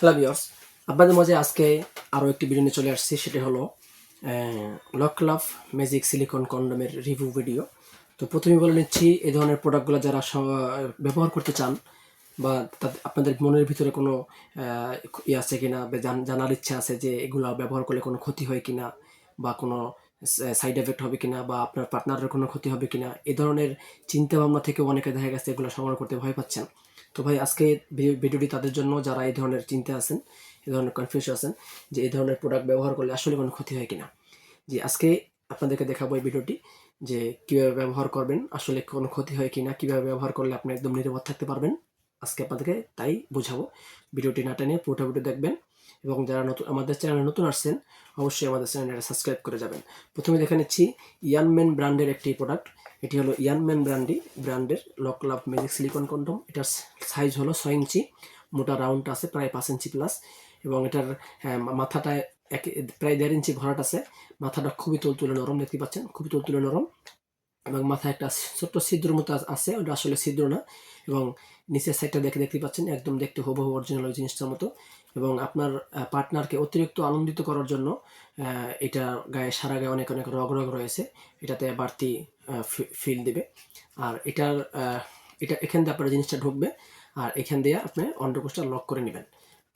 Hello viewers, আপনাদের মাঝে আজকে আরও একটি ভিডিও নিয়ে চলে আসছি। সেটি হলো লকলাভ ম্যাজিক সিলিকন কন্ডোমের রিভিউ ভিডিও। তো প্রথমেই বলে নিচ্ছি, এই ধরনের প্রোডাক্টগুলো যারা ব্যবহার করতে চান বা আপনাদের মনের ভিতরে কোনো ইয়ে আছে কিনা বা জানার ইচ্ছা আছে যে এগুলো ব্যবহার করলে কোনো ক্ষতি হয় কিনা বা কোনো সাইড এফেক্ট হবে কিনা বা আপনার পার্টনারের কোনো ক্ষতি হবে কিনা, এই ধরনের চিন্তাভাবনা থেকে অনেকে দেখা গেছে এগুলো সংগ্রহ করতে ভয় পাচ্ছেন। তো ভাই, আজকে ভিডিওটি তাদের জন্য যারা এই ধরনের চিন্তা আছেন, এই ধরনের কনফিউজ আছেন যে এই ধরনের প্রোডাক্ট ব্যবহার করলে আসলে কোনো ক্ষতি হয় কিনা। যে আজকে আপনাদেরকে দেখাবো এই ভিডিওটি যে কীভাবে ব্যবহার করবেন, আসলে কোনো ক্ষতি হয় কিনা, কীভাবে ব্যবহার করলে আপনি একদম নিরাপদ থাকতে পারবেন। আজকে আপনাদেরকে তাই বোঝাবো। ভিডিওটি না টেনে পুরোটা ভিডিও দেখবেন এবং যারা নতুন আমাদের চ্যানেলে নতুন আসছেন অবশ্যই আমাদের চ্যানেলটা সাবস্ক্রাইব করে যাবেন। প্রথমে দেখে নিচ্ছি ইয়ানম্যান ব্র্যান্ডের একটি প্রোডাক্ট। এটি হলো ইয়ানম্যান ব্র্যান্ডের লকলাভ ম্যাজিক সিলিকন কন্ডম। এটার সাইজ হলো 6 ইঞ্চি, মোটা রাউন্ড আছে প্রায় 5 ইঞ্চি প্লাস, এবং এটার মাথাটা প্রায় 1.5 ইঞ্চি ভরাট আছে। মাথাটা খুবই তুলতুলে নরম, দেখতে পাচ্ছেন খুবই তুলতুলে নরম, এবং মাথায় একটা ছোট্ট ছিদ্র মতো আছে, ওটা আসলে ছিদ্র না। এবং নিচের সাইডটা দেখতে পাচ্ছেন একদম দেখতে হুবহু অরিজিনাল ওই জিনিসটার মতো। এবং আপনার পার্টনারকে অতিরিক্ত আনন্দিত করার জন্য এটা সারা গায়ে অনেক অনেক রগ রয়েছে, এটাতে বাড়তি ফিল দেবে। আর এটা এখান দিয়ে আপনার জিনিসটা ঢুকবে, আর এখান দিয়ে আপনি অন্ডকোষটা লক করে নেবেন।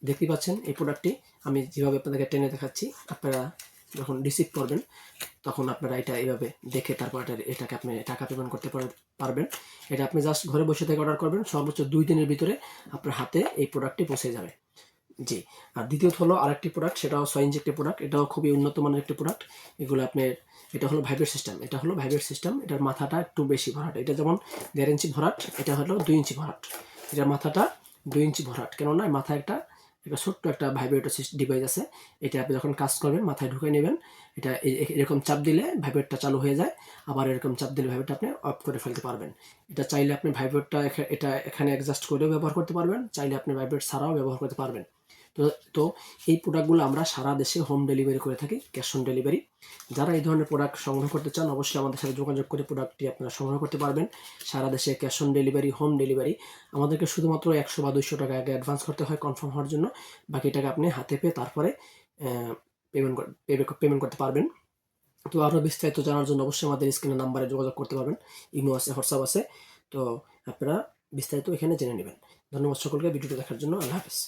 দেখতে পাচ্ছেন এই প্রোডাক্টটি আমি যেভাবে আপনাদেরকে টেনে দেখাচ্ছি, আপনারা যখন রিসিভ করবেন তখন আপনারা এটা এইভাবে দেখে তারপর এটাকে আপনি টাকা পেমেন্ট করতে পারবেন। এটা আপনি জাস্ট ঘরে বসে থেকে অর্ডার করবেন, সর্বোচ্চ 2 দিনের ভিতরে আপনার হাতে এই প্রোডাক্টটি পৌঁছে যাবে। জি। আর দ্বিতীয়ত হলো আরেকটি প্রোডাক্ট, সেটাও 6 ইঞ্চি একটি প্রোডাক্ট। এটাও খুবই উন্নত মানের একটি প্রোডাক্ট। এগুলো আপনার এটা হলো ভাইব্রেট সিস্টেম। এটার মাথাটা একটু বেশি ভরাট। এটা যেমন 1.5 ইঞ্চি ভরাট, এটা হলো 2 ইঞ্চি ভরাট। এটার মাথাটা 2 ইঞ্চি ভরাট, কেননা মাথায় একটা ছোট্ট একটা ভাইব্রেটর ডিভাইস আছে। এটা আপনি যখন কাজ করবেন মাথায় ঢুকে নেবেন। এটা এরকম চাপ দিলে ভাইব্রেটটা চালু হয়ে যায়, আবার এরকম চাপ দিলে ভাইব্রেটটা আপনি অফ করে ফেলতে পারবেন। এটা চাইলে আপনি ভাইব্রেটটা এটা এখানে অ্যাডজাস্ট করেও ব্যবহার করতে পারবেন, চাইলে আপনি ভাইব্রেট ছাড়াও ব্যবহার করতে পারবেন। তো এই প্রোডাক্টগুলো আমরা সারা দেশে হোম ডেলিভারি করে থাকি, ক্যাশ অন ডেলিভারি। যারা এই ধরনের প্রোডাক্ট সংগ্রহ করতে চান অবশ্যই আমাদের সাথে যোগাযোগ করে প্রোডাক্টটি আপনারা সংগ্রহ করতে পারবেন। সারা দেশে cash on delivery, home delivery. আমাদেরকে শুধুমাত্র 100 বা 200 টাকা আগে অ্যাডভান্স করতে হয় কনফার্ম হওয়ার জন্য। বাকি টাকা আপনি হাতে পেয়ে তারপরে পেমেন্ট করতে পারবেন। তো আরও বিস্তারিত জানার জন্য অবশ্যই আমাদের স্ক্রিনের নাম্বারে যোগাযোগ করতে পারবেন। ইমো আছে, হোয়াটসঅ্যাপ আছে। তো আপনারা বিস্তারিত এখানে জেনে নেবেন। ধন্যবাদ সকলকে ভিডিওটি দেখার জন্য। আল্লাহ হাফেজ।